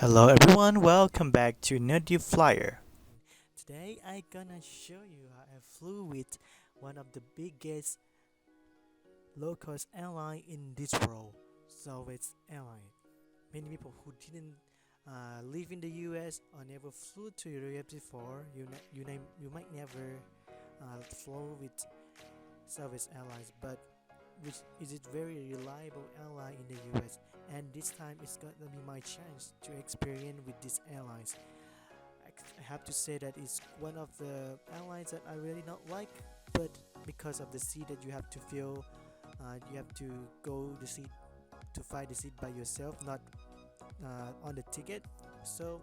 Hello everyone, welcome back to Nerdy Flyer. Today I gonna show you how I flew with one of the biggest low-cost airline in this world, Southwest Airline. Many people who didn't live in the US or never flew to Europe before, you might never flew with Southwest Airlines, but which is it very reliable airline in the US, and this time it's gonna be my chance to experience with these airlines. I have to say that it's one of the airlines that I really not like, but because of the seat that you have to fill, you have to go the seat to find the seat by yourself, not on the ticket. So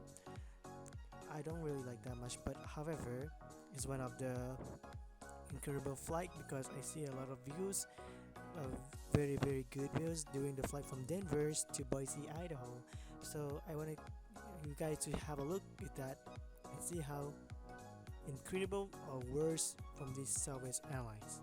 I don't really like that much. But however, it's one of the incredible flight because I see a lot of views, uh, very good views during the flight from Denver to Boise, Idaho. So I want you guys to have a look at that and see how incredible or worse from these Southwest Airlines.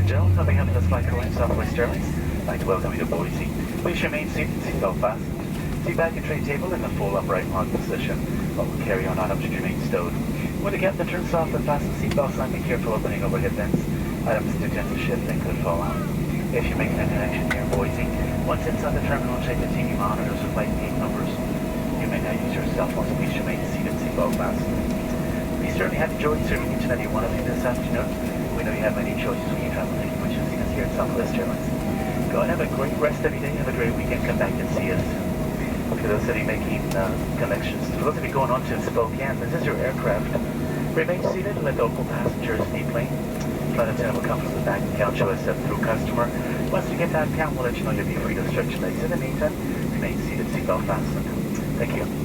and gentlemen, on behalf of this flight crew and Southwest Airlines, I'd like to welcome you to Boise. Please remain seated, seatbelt fastened. Seat back and tray table in the full upright lock position. All carry-on items should remain stowed. When the captain turns off the fasten seatbelt sign, be careful opening overhead vents. Items do tend to shift and could fall out. If you're making a connection here in Boise, once inside the terminal, check the TV monitors with flight gate numbers. You may not use your cell phone, so please remain seated, seatbelt fastened. We certainly have enjoyed serving each and every one of you this afternoon. We know you have many choices when you travel. Thank you for choosing us here at Southwest Airlines. Go and have a great rest of your day. Have a great weekend. Come back and see us. For those of you making connections, for those of you going on to Spokane, this is your aircraft. Remain seated and let local passengers deplane. Flight attendant will come from the back and count you as a through customer. Once you get that count, we'll let you know you'll be free to stretch your legs. In the meantime, remain seated, seatbelt fastened. Thank you.